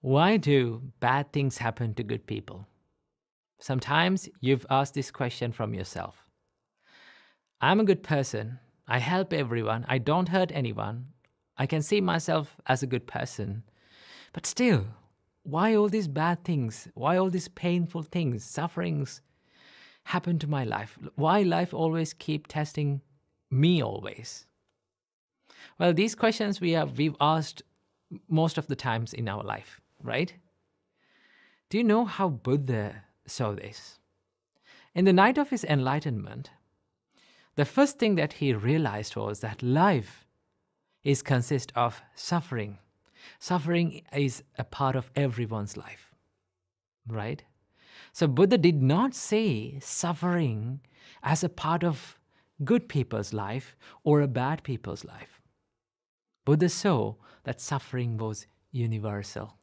Why do bad things happen to good people? Sometimes you've asked this question from yourself. I'm a good person. I help everyone. I don't hurt anyone. I can see myself as a good person. But still, why all these bad things? Why all these painful things, sufferings happen to my life? Why life always keep testing me always? Well, these questions we've asked most of the times in our life, right? Do you know how Buddha saw this? In the night of his enlightenment, the first thing that he realized was that life consists of suffering. Suffering is a part of everyone's life, right? So Buddha did not say suffering as a part of good people's life or a bad people's life. Buddha saw that suffering was universal,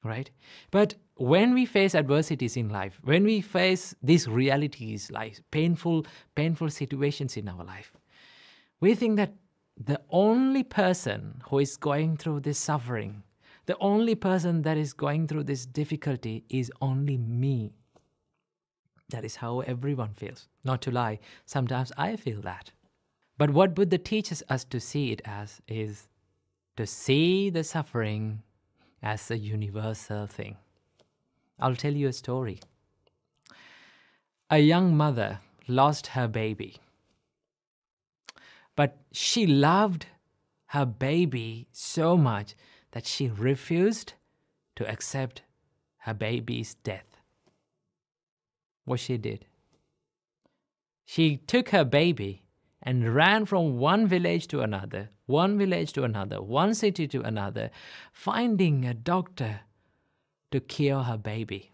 right? But when we face adversities in life, when we face these realities, like painful situations in our life, we think that the only person who is going through this suffering, the only person that is going through this difficulty is only me. That is how everyone feels. Not to lie, sometimes I feel that. But what Buddha teaches us to see it as is to see the suffering as a universal thing. I'll tell you a story. A young mother lost her baby. But she loved her baby so much that she refused to accept her baby's death. What she did? She took her baby and ran from one village to another, one city to another, finding a doctor to cure her baby.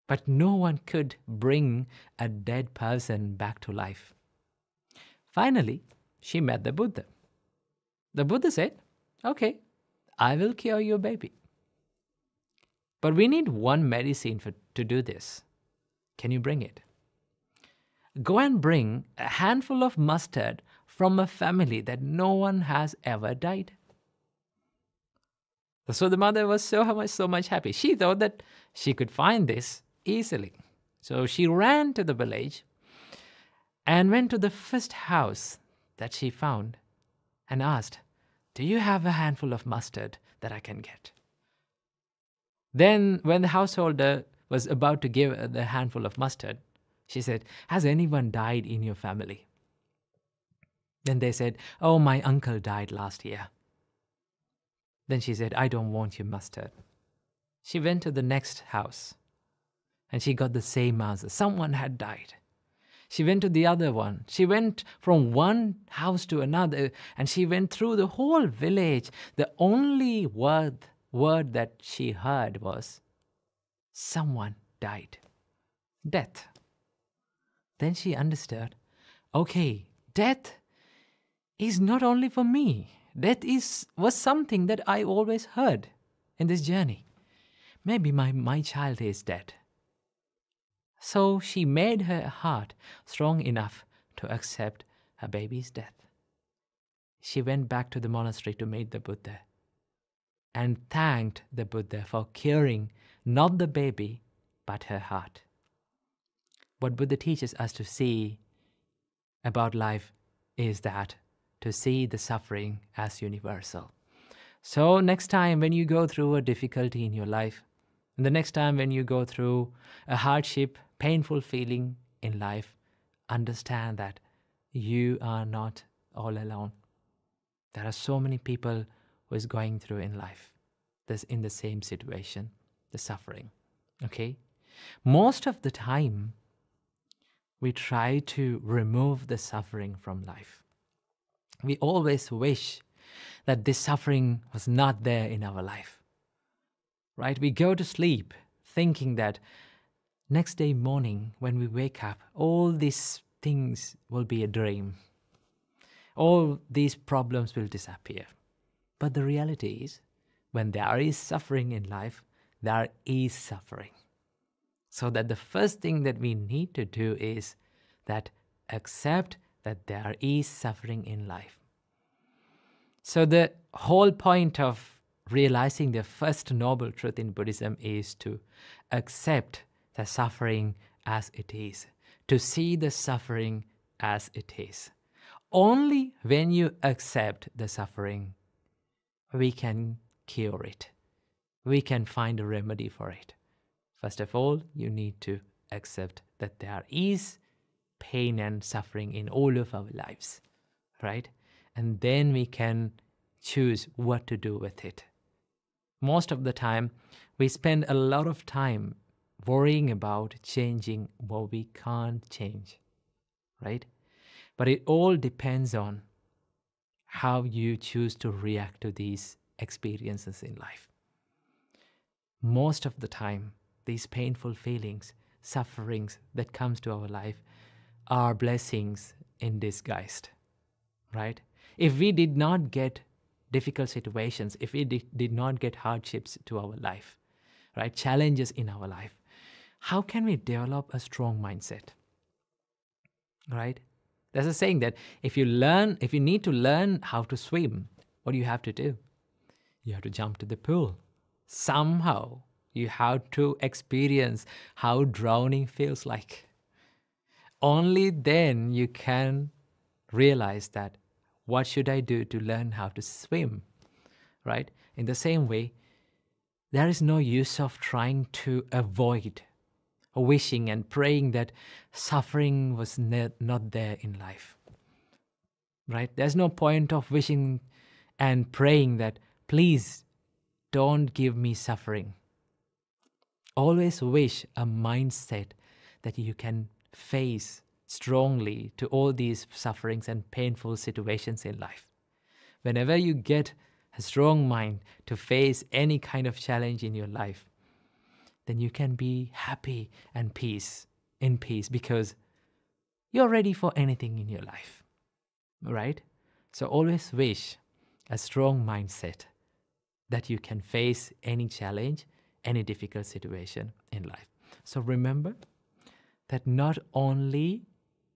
But no one could bring a dead person back to life. Finally, she met the Buddha. The Buddha said, "Okay, I will cure your baby. But we need one medicine to do this. Can you bring it? Go and bring a handful of mustard from a family that no one has ever died." So the mother was so much happy. She thought that she could find this easily. So she ran to the village and went to the first house that she found and asked, "Do you have a handful of mustard that I can get?" Then when the householder was about to give the handful of mustard, she said, "Has anyone died in your family?" Then they said, "Oh, my uncle died last year." Then she said, "I don't want your mustard." She went to the next house and she got the same answer. Someone had died. She went to the other one. She went from one house to another and she went through the whole village. The only word that she heard was, "Someone died." Death. Then she understood, okay, death is not only for me. Death was something that I always heard in this journey. Maybe my child is dead. So she made her heart strong enough to accept her baby's death. She went back to the monastery to meet the Buddha and thanked the Buddha for curing not the baby, but her heart. What Buddha teaches us to see about life is that to see the suffering as universal. So next time when you go through a difficulty in your life, and the next time when you go through a hardship, painful feeling in life, understand that you are not all alone. There are so many people who is going through in life that's in the same situation, the suffering. Okay? Most of the time, we try to remove the suffering from life. We always wish that this suffering was not there in our life, right? We go to sleep thinking that next day morning when we wake up, all these things will be a dream. All these problems will disappear. But the reality is, when there is suffering in life, there is suffering. So that the first thing that we need to do is that accept that there is suffering in life. So the whole point of realizing the first noble truth in Buddhism is to accept the suffering as it is, to see the suffering as it is. Only when you accept the suffering, we can cure it. We can find a remedy for it. First of all, you need to accept that there is pain and suffering in all of our lives, right? And then we can choose what to do with it. Most of the time, we spend a lot of time worrying about changing what we can't change, right? But it all depends on how you choose to react to these experiences in life. Most of the time, these painful feelings, sufferings that comes to our life are blessings in disguise, right? If we did not get difficult situations, if we did not get hardships to our life, right, challenges in our life, how can we develop a strong mindset, right? There's a saying that if you need to learn how to swim, what do you have to do? You have to jump to the pool. Somehow, you have to experience how drowning feels like. Only then you can realize that, what should I do to learn how to swim, right? In the same way, there is no use of trying to avoid, wishing and praying that suffering was not there in life, right? There's no point of wishing and praying that, please don't give me suffering. Always wish a mindset that you can face strongly to all these sufferings and painful situations in life. Whenever you get a strong mind to face any kind of challenge in your life, then you can be happy and in peace, because you're ready for anything in your life, right? So always wish a strong mindset that you can face any challenge, any difficult situation in life. So remember that not only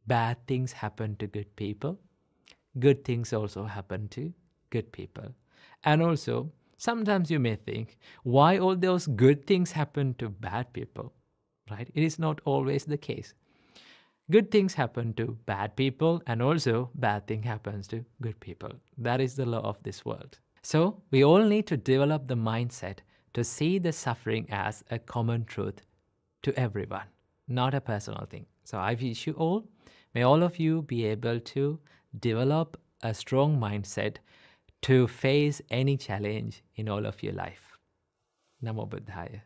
bad things happen to good people, good things also happen to good people. And also, sometimes you may think, why all those good things happen to bad people, right? It is not always the case. Good things happen to bad people, and also bad thing happens to good people. That is the law of this world. So we all need to develop the mindset to see the suffering as a common truth to everyone, not a personal thing. So I wish you all, may all of you be able to develop a strong mindset to face any challenge in all of your life. Namo Buddhaya.